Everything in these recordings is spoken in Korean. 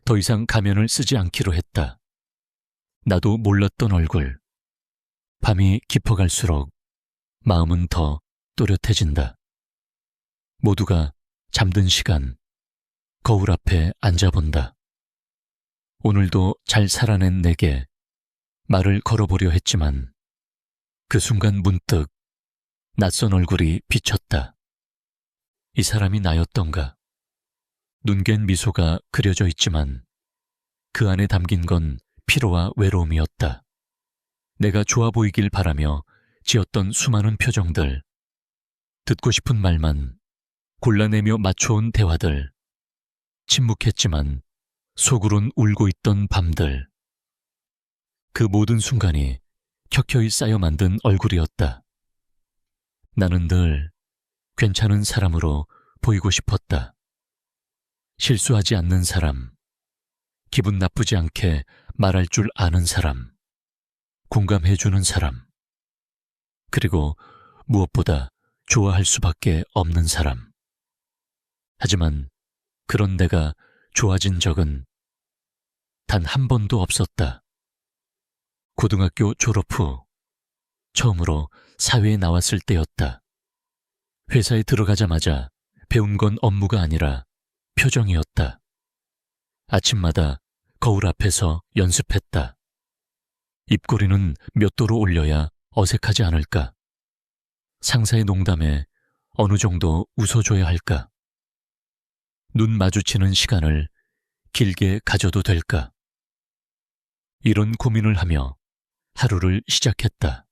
더 이상 가면을 쓰지 않기로 했다. 나도 몰랐던 얼굴. 밤이 깊어갈수록 마음은 더 또렷해진다. 모두가 잠든 시간, 거울 앞에 앉아본다. 오늘도 잘 살아낸 내게 말을 걸어보려 했지만 그 순간 문득 낯선 얼굴이 비쳤다. 이 사람이 나였던가? 눈갠 미소가 그려져 있지만 그 안에 담긴 건 피로와 외로움이었다. 내가 좋아 보이길 바라며 지었던 수많은 표정들, 듣고 싶은 말만 골라내며 맞춰온 대화들, 침묵했지만 속으론 울고 있던 밤들. 그 모든 순간이 켜켜이 쌓여 만든 얼굴이었다. 나는 늘 괜찮은 사람으로 보이고 싶었다. 실수하지 않는 사람, 기분 나쁘지 않게 말할 줄 아는 사람, 공감해주는 사람, 그리고 무엇보다 좋아할 수밖에 없는 사람. 하지만 그런 내가 좋아진 적은 단 한 번도 없었다. 고등학교 졸업 후 처음으로 사회에 나왔을 때였다. 회사에 들어가자마자 배운 건 업무가 아니라 표정이었다. 아침마다 거울 앞에서 연습했다. 입꼬리는 몇 도로 올려야 어색하지 않을까? 상사의 농담에 어느 정도 웃어줘야 할까? 눈 마주치는 시간을 길게 가져도 될까? 이런 고민을 하며 하루를 시작했다.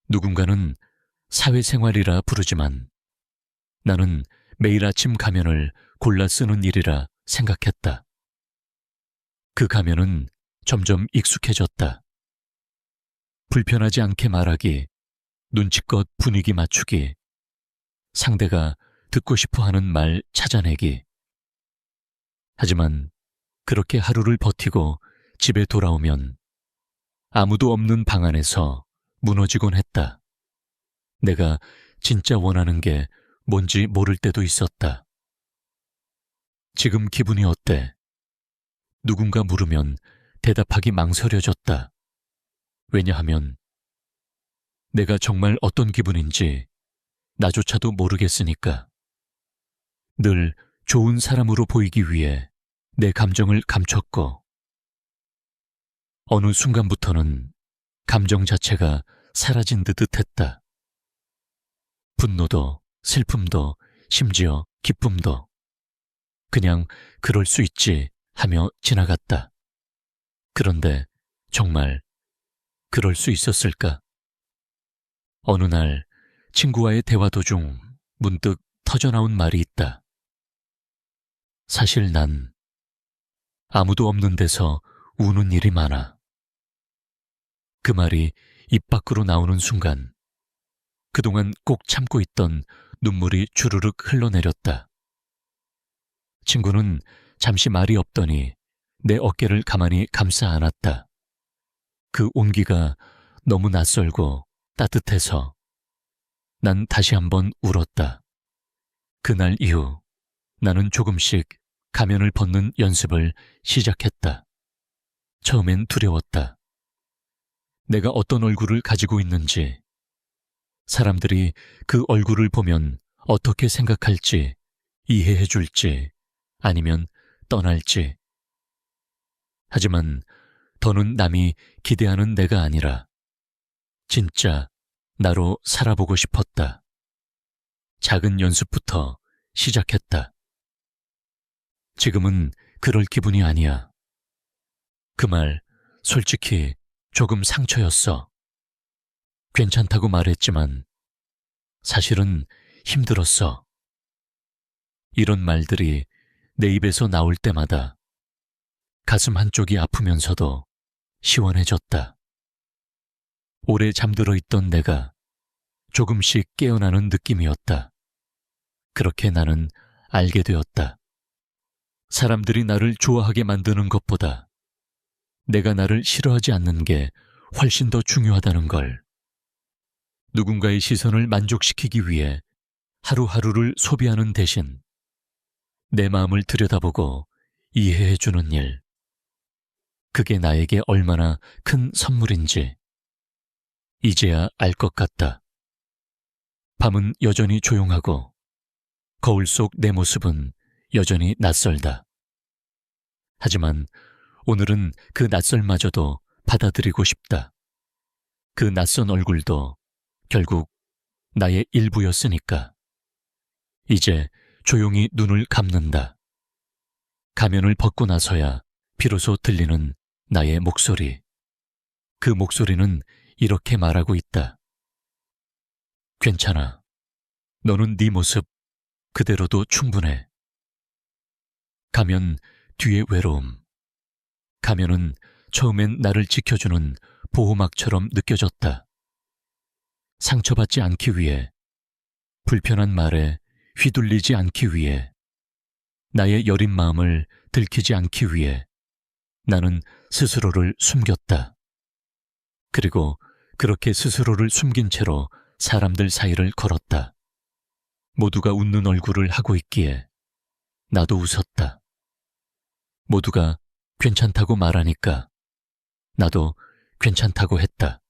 누군가는 사회생활이라 부르지만 나는 매일 아침 가면을 골라 쓰는 일이라 생각했다. 그 가면은 점점 익숙해졌다. 불편하지 않게 말하기, 눈치껏 분위기 맞추기, 상대가 듣고 싶어 하는 말 찾아내기. 하지만 그렇게 하루를 버티고 집에 돌아오면 아무도 없는 방 안에서 무너지곤 했다. 내가 진짜 원하는 게 뭔지 모를 때도 있었다. 지금 기분이 어때? 누군가 물으면 대답하기 망설여졌다. 왜냐하면 내가 정말 어떤 기분인지 나조차도 모르겠으니까. 늘 좋은 사람으로 보이기 위해 내 감정을 감췄고 어느 순간부터는 감정 자체가 사라진 듯 했다. 분노도 슬픔도 심지어 기쁨도 그냥 그럴 수 있지 하며 지나갔다. 그런데 정말 그럴 수 있었을까? 어느 날 친구와의 대화 도중 문득 터져나온 말이 있다. 사실 난 아무도 없는 데서 우는 일이 많아. 그 말이 입 밖으로 나오는 순간 그동안 꼭 참고 있던 눈물이 주르륵 흘러내렸다. 친구는 잠시 말이 없더니 내 어깨를 가만히 감싸 안았다. 그 온기가 너무 낯설고 따뜻해서 난 다시 한번 울었다. 그날 이후 나는 조금씩 가면을 벗는 연습을 시작했다. 처음엔 두려웠다. 내가 어떤 얼굴을 가지고 있는지, 사람들이 그 얼굴을 보면 어떻게 생각할지, 이해해 줄지, 아니면 떠날지. 하지만 더는 남이 기대하는 내가 아니라 진짜 나로 살아보고 싶었다. 작은 연습부터 시작했다. 지금은 그럴 기분이 아니야. 그 말 솔직히 조금 상처였어. 괜찮다고 말했지만 사실은 힘들었어. 이런 말들이 내 입에서 나올 때마다 가슴 한쪽이 아프면서도 시원해졌다. 오래 잠들어 있던 내가 조금씩 깨어나는 느낌이었다. 그렇게 나는 알게 되었다. 사람들이 나를 좋아하게 만드는 것보다 내가 나를 싫어하지 않는 게 훨씬 더 중요하다는 걸. 누군가의 시선을 만족시키기 위해 하루하루를 소비하는 대신 내 마음을 들여다보고 이해해주는 일. 그게 나에게 얼마나 큰 선물인지 이제야 알 것 같다. 밤은 여전히 조용하고 거울 속 내 모습은 여전히 낯설다. 하지만 오늘은 그 낯설마저도 받아들이고 싶다. 그 낯선 얼굴도 결국 나의 일부였으니까. 이제 조용히 눈을 감는다. 가면을 벗고 나서야 비로소 들리는 나의 목소리. 그 목소리는 이렇게 말하고 있다. 괜찮아. 너는 네 모습 그대로도 충분해. 가면 뒤의 외로움. 가면은 처음엔 나를 지켜주는 보호막처럼 느껴졌다. 상처받지 않기 위해, 불편한 말에 휘둘리지 않기 위해, 나의 여린 마음을 들키지 않기 위해 나는 스스로를 숨겼다. 그리고 그렇게 스스로를 숨긴 채로 사람들 사이를 걸었다. 모두가 웃는 얼굴을 하고 있기에 나도 웃었다. 모두가 괜찮다고 말하니까 나도 괜찮다고 했다.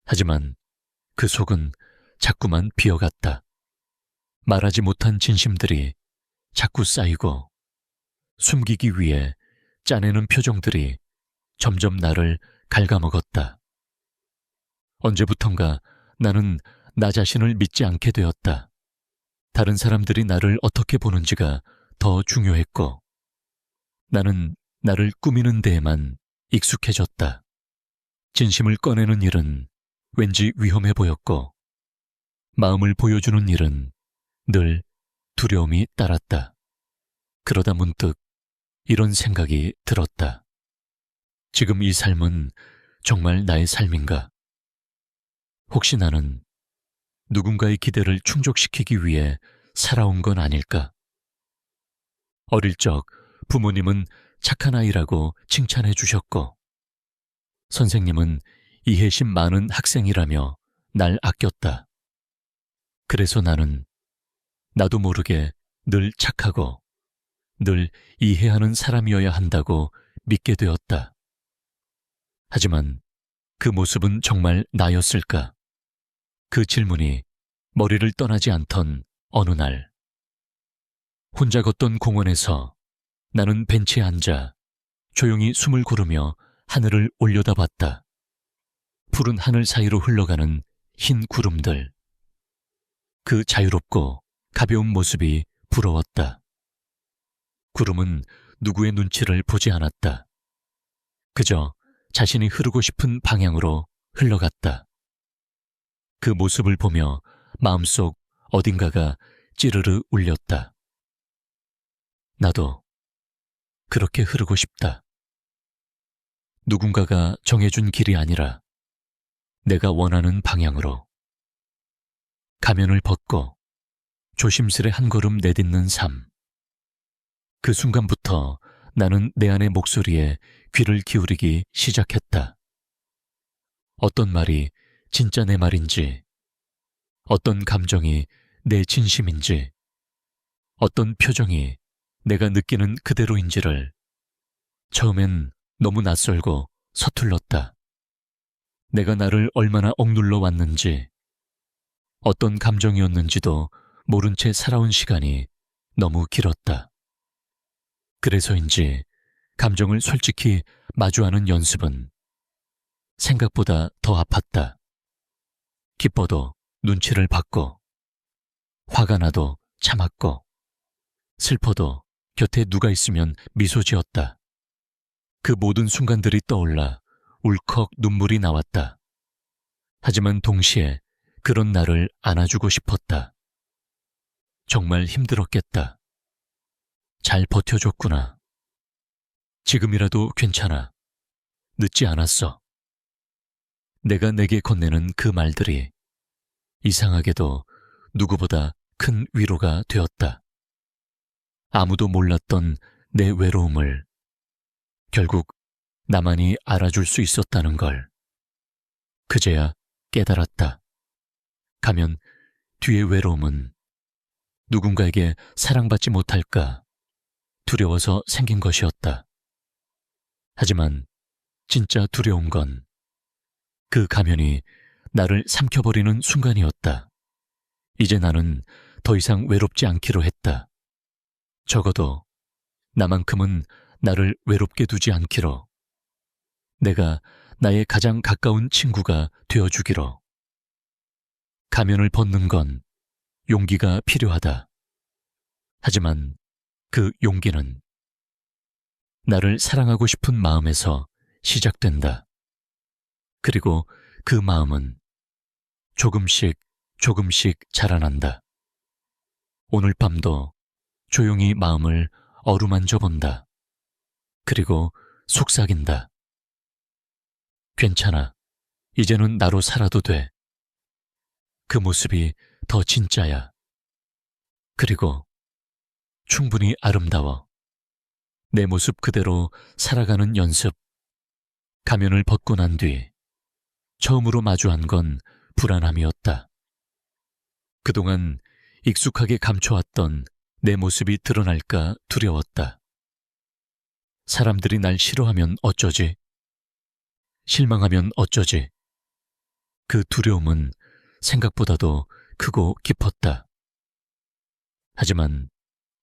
하지만 그 속은 자꾸만 비어갔다. 말하지 못한 진심들이 자꾸 쌓이고 숨기기 위해 짜내는 표정들이 점점 나를 갉아먹었다. 언제부턴가 나는 나 자신을 믿지 않게 되었다. 다른 사람들이 나를 어떻게 보는지가 더 중요했고 나는 나를 꾸미는 데에만 익숙해졌다. 진심을 꺼내는 일은 왠지 위험해 보였고 마음을 보여주는 일은 늘 두려움이 따랐다. 그러다 문득 이런 생각이 들었다. 지금 이 삶은 정말 나의 삶인가? 혹시 나는 누군가의 기대를 충족시키기 위해 살아온 건 아닐까? 어릴 적 부모님은 착한 아이라고 칭찬해 주셨고 선생님은 이해심 많은 학생이라며 날 아꼈다. 그래서 나는 나도 모르게 늘 착하고 늘 이해하는 사람이어야 한다고 믿게 되었다. 하지만 그 모습은 정말 나였을까? 그 질문이 머리를 떠나지 않던 어느 날 혼자 걷던 공원에서 나는 벤치에 앉아 조용히 숨을 고르며 하늘을 올려다봤다. 푸른 하늘 사이로 흘러가는 흰 구름들. 그 자유롭고 가벼운 모습이 부러웠다. 구름은 누구의 눈치를 보지 않았다. 그저 자신이 흐르고 싶은 방향으로 흘러갔다. 그 모습을 보며 마음속 어딘가가 찌르르 울렸다. 나도 그렇게 흐르고 싶다. 누군가가 정해준 길이 아니라 내가 원하는 방향으로. 가면을 벗고 조심스레 한 걸음 내딛는 삶. 그 순간부터 나는 내 안의 목소리에 귀를 기울이기 시작했다. 어떤 말이 진짜 내 말인지, 어떤 감정이 내 진심인지, 어떤 표정이 내가 느끼는 그대로인지를 처음엔 너무 낯설고 서툴렀다. 내가 나를 얼마나 억눌러 왔는지, 어떤 감정이었는지도 모른 채 살아온 시간이 너무 길었다. 그래서인지 감정을 솔직히 마주하는 연습은 생각보다 더 아팠다. 기뻐도 눈치를 봤고, 화가 나도 참았고, 슬퍼도 곁에 누가 있으면 미소 지었다. 그 모든 순간들이 떠올라 울컥 눈물이 나왔다. 하지만 동시에 그런 나를 안아주고 싶었다. 정말 힘들었겠다. 잘 버텨줬구나. 지금이라도 괜찮아. 늦지 않았어. 내가 내게 건네는 그 말들이 이상하게도 누구보다 큰 위로가 되었다. 아무도 몰랐던 내 외로움을 결국 나만이 알아줄 수 있었다는 걸 그제야 깨달았다. 가면 뒤의 외로움은 누군가에게 사랑받지 못할까, 두려워서 생긴 것이었다. 하지만 진짜 두려운 건 그 가면이 나를 삼켜버리는 순간이었다. 이제 나는 더 이상 외롭지 않기로 했다. 적어도 나만큼은 나를 외롭게 두지 않기로. 내가 나의 가장 가까운 친구가 되어주기로. 가면을 벗는 건 용기가 필요하다. 하지만 그 용기는 나를 사랑하고 싶은 마음에서 시작된다. 그리고 그 마음은 조금씩 자라난다. 오늘 밤도 조용히 마음을 어루만져 본다. 그리고 속삭인다. 괜찮아. 이제는 나로 살아도 돼. 그 모습이 더 진짜야. 그리고 충분히 아름다워. 내 모습 그대로 살아가는 연습. 가면을 벗고 난 뒤 처음으로 마주한 건 불안함이었다. 그동안 익숙하게 감춰왔던 내 모습이 드러날까 두려웠다. 사람들이 날 싫어하면 어쩌지? 실망하면 어쩌지? 그 두려움은 생각보다도 크고 깊었다. 하지만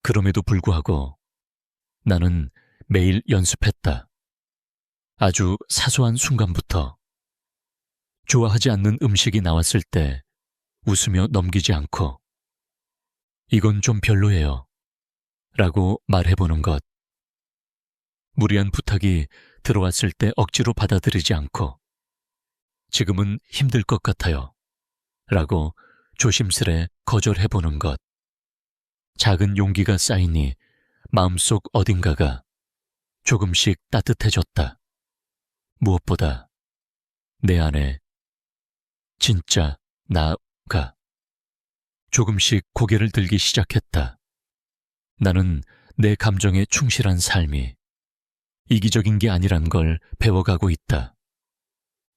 그럼에도 불구하고 나는 매일 연습했다. 아주 사소한 순간부터 좋아하지 않는 음식이 나왔을 때 웃으며 넘기지 않고 이건 좀 별로예요 라고 말해보는 것. 무리한 부탁이 들어왔을 때 억지로 받아들이지 않고 지금은 힘들 것 같아요 라고 조심스레 거절해보는 것. 작은 용기가 쌓이니 마음속 어딘가가 조금씩 따뜻해졌다. 무엇보다 내 안에 진짜 나가 조금씩 고개를 들기 시작했다. 나는 내 감정에 충실한 삶이 이기적인 게 아니란 걸 배워가고 있다.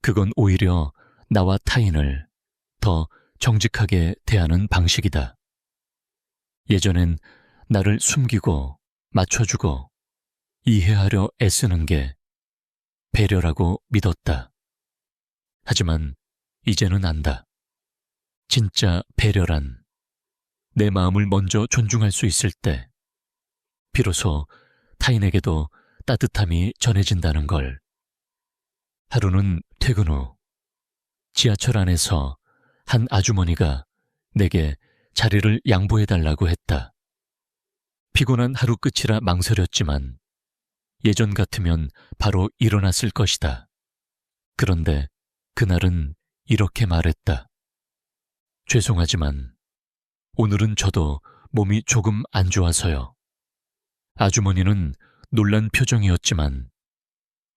그건 오히려 나와 타인을 더 정직하게 대하는 방식이다. 예전엔 나를 숨기고 맞춰주고 이해하려 애쓰는 게 배려라고 믿었다. 하지만 이제는 안다. 진짜 배려란 내 마음을 먼저 존중할 수 있을 때 비로소 타인에게도 따뜻함이 전해진다는 걸. 하루는 퇴근 후 지하철 안에서 한 아주머니가 내게 자리를 양보해달라고 했다. 피곤한 하루 끝이라 망설였지만 예전 같으면 바로 일어났을 것이다. 그런데 그날은 이렇게 말했다. 죄송하지만 오늘은 저도 몸이 조금 안 좋아서요. 아주머니는 놀란 표정이었지만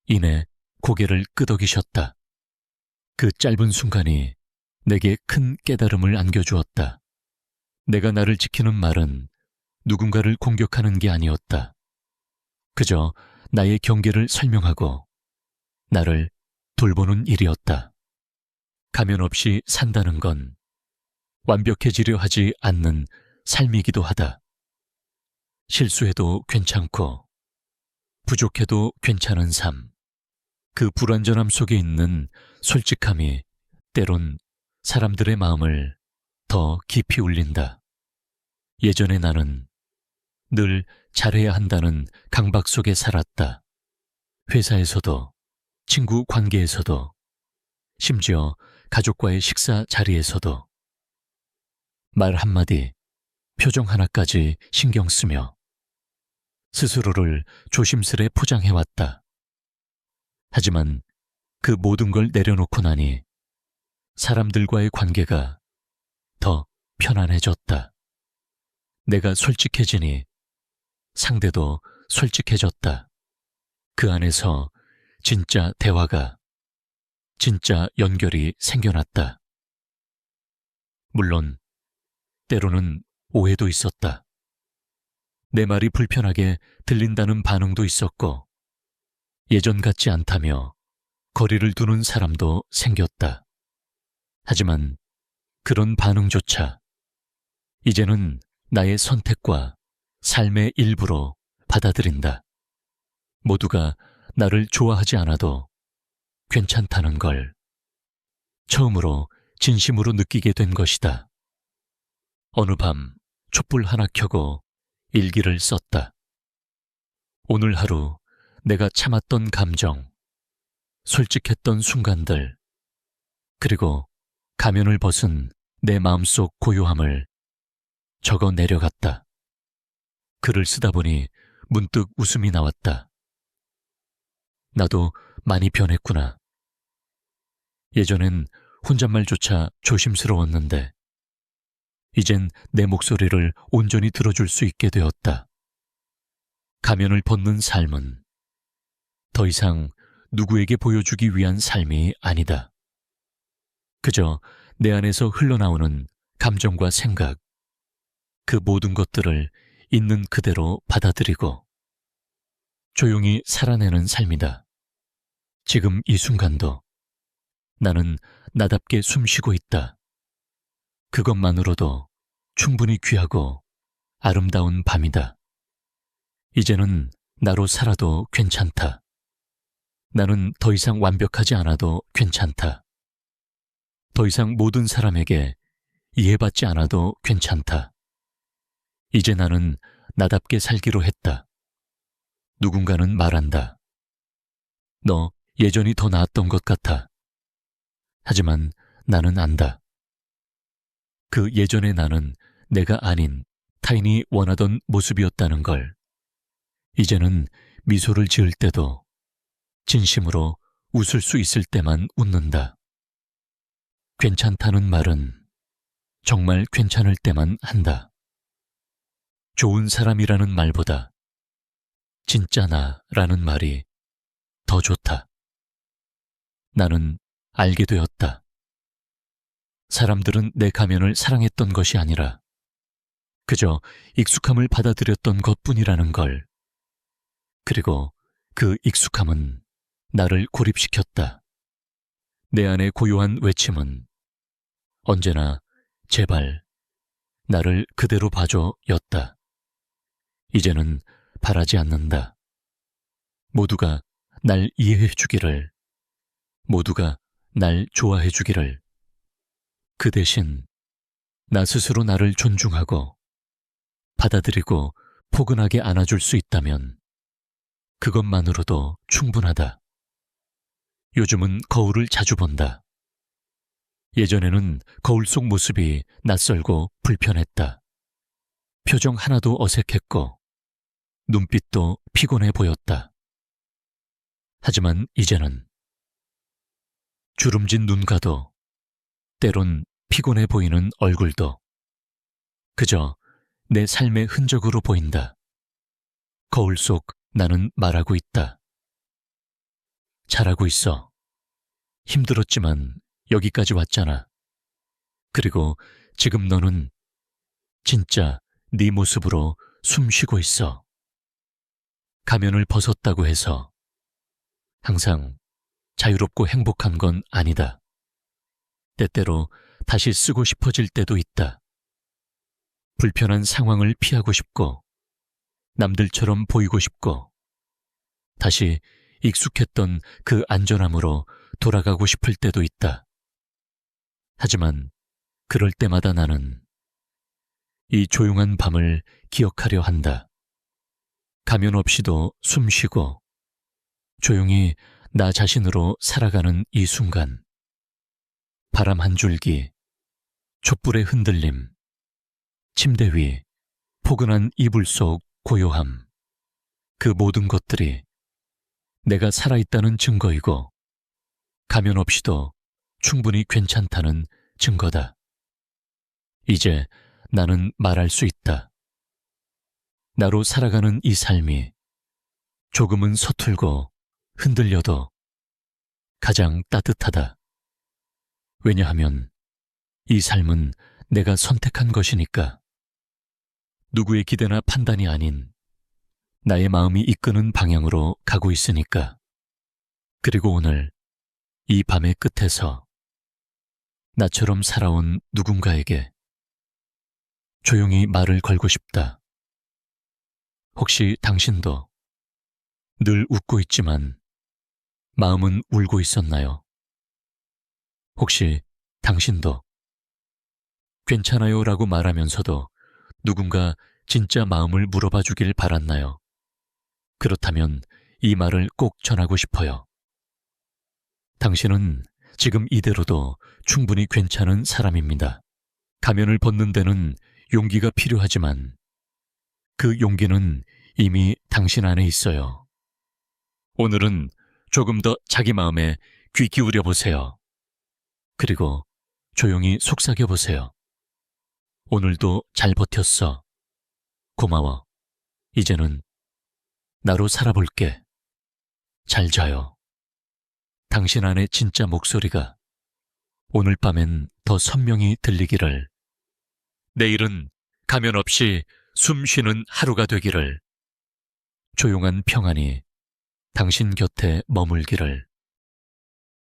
이내 고개를 끄덕이셨다. 그 짧은 순간이 내게 큰 깨달음을 안겨주었다. 내가 나를 지키는 말은 누군가를 공격하는 게 아니었다. 그저 나의 경계를 설명하고 나를 돌보는 일이었다. 가면 없이 산다는 건 완벽해지려 하지 않는 삶이기도 하다. 실수해도 괜찮고 부족해도 괜찮은 삶. 그 불완전함 속에 있는 솔직함이 때론 사람들의 마음을 더 깊이 울린다. 예전에 나는 늘 잘해야 한다는 강박 속에 살았다. 회사에서도, 친구 관계에서도, 심지어 가족과의 식사 자리에서도 말 한마디, 표정 하나까지 신경 쓰며 스스로를 조심스레 포장해왔다. 하지만 그 모든 걸 내려놓고 나니 사람들과의 관계가 더 편안해졌다. 내가 솔직해지니 상대도 솔직해졌다. 그 안에서 진짜 대화가, 진짜 연결이 생겨났다. 물론 때로는 오해도 있었다. 내 말이 불편하게 들린다는 반응도 있었고 예전 같지 않다며 거리를 두는 사람도 생겼다. 하지만 그런 반응조차 이제는 나의 선택과 삶의 일부로 받아들인다. 모두가 나를 좋아하지 않아도 괜찮다는 걸 처음으로 진심으로 느끼게 된 것이다. 어느 밤 촛불 하나 켜고 일기를 썼다. 오늘 하루 내가 참았던 감정, 솔직했던 순간들, 그리고 가면을 벗은 내 마음속 고요함을 적어 내려갔다. 글을 쓰다 보니 문득 웃음이 나왔다. 나도 많이 변했구나. 예전엔 혼잣말조차 조심스러웠는데 이젠 내 목소리를 온전히 들어줄 수 있게 되었다. 가면을 벗는 삶은 더 이상 누구에게 보여주기 위한 삶이 아니다. 그저 내 안에서 흘러나오는 감정과 생각, 그 모든 것들을 있는 그대로 받아들이고 조용히 살아내는 삶이다. 지금 이 순간도 나는 나답게 숨쉬고 있다. 그것만으로도 충분히 귀하고 아름다운 밤이다. 이제는 나로 살아도 괜찮다. 나는 더 이상 완벽하지 않아도 괜찮다. 더 이상 모든 사람에게 이해받지 않아도 괜찮다. 이제 나는 나답게 살기로 했다. 누군가는 말한다. 너 예전이 더 나았던 것 같아. 하지만 나는 안다. 그 예전의 나는 내가 아닌 타인이 원하던 모습이었다는 걸. 이제는 미소를 지을 때도 진심으로 웃을 수 있을 때만 웃는다. 괜찮다는 말은 정말 괜찮을 때만 한다. 좋은 사람이라는 말보다 진짜 나라는 말이 더 좋다. 나는 알게 되었다. 사람들은 내 가면을 사랑했던 것이 아니라 그저 익숙함을 받아들였던 것뿐이라는 걸. 그리고 그 익숙함은 나를 고립시켰다. 내 안의 고요한 외침은 언제나 제발 나를 그대로 봐줘 였다. 이제는 바라지 않는다. 모두가 날 이해해 주기를, 모두가 날 좋아해 주기를. 그 대신 나 스스로 나를 존중하고 받아들이고 포근하게 안아줄 수 있다면 그것만으로도 충분하다. 요즘은 거울을 자주 본다. 예전에는 거울 속 모습이 낯설고 불편했다. 표정 하나도 어색했고 눈빛도 피곤해 보였다. 하지만 이제는 주름진 눈가도 때론 피곤해 보이는 얼굴도 그저 내 삶의 흔적으로 보인다. 거울 속 나는 말하고 있다. 잘하고 있어. 힘들었지만 여기까지 왔잖아. 그리고 지금 너는 진짜 네 모습으로 숨 쉬고 있어. 가면을 벗었다고 해서 항상 자유롭고 행복한 건 아니다. 때때로 다시 쓰고 싶어질 때도 있다. 불편한 상황을 피하고 싶고 남들처럼 보이고 싶고 다시 익숙했던 그 안전함으로 돌아가고 싶을 때도 있다. 하지만 그럴 때마다 나는 이 조용한 밤을 기억하려 한다. 가면 없이도 숨 쉬고 조용히 나 자신으로 살아가는 이 순간. 바람 한 줄기, 촛불의 흔들림, 침대 위 포근한 이불 속 고요함. 그 모든 것들이 내가 살아있다는 증거이고 가면 없이도 충분히 괜찮다는 증거다. 이제 나는 말할 수 있다. 나로 살아가는 이 삶이 조금은 서툴고 흔들려도 가장 따뜻하다. 왜냐하면 이 삶은 내가 선택한 것이니까. 누구의 기대나 판단이 아닌 나의 마음이 이끄는 방향으로 가고 있으니까. 그리고 오늘 이 밤의 끝에서 나처럼 살아온 누군가에게 조용히 말을 걸고 싶다. 혹시 당신도 늘 웃고 있지만 마음은 울고 있었나요? 혹시 당신도 괜찮아요 라고 말하면서도 누군가 진짜 마음을 물어봐 주길 바랐나요? 그렇다면 이 말을 꼭 전하고 싶어요. 당신은 지금 이대로도 충분히 괜찮은 사람입니다. 가면을 벗는 데는 용기가 필요하지만 그 용기는 이미 당신 안에 있어요. 오늘은 조금 더 자기 마음에 귀 기울여 보세요. 그리고 조용히 속삭여 보세요. 오늘도 잘 버텼어. 고마워. 이제는 나로 살아볼게. 잘 자요. 당신 안의 진짜 목소리가 오늘 밤엔 더 선명히 들리기를. 내일은 가면 없이 숨 쉬는 하루가 되기를. 조용한 평안이 당신 곁에 머물기를.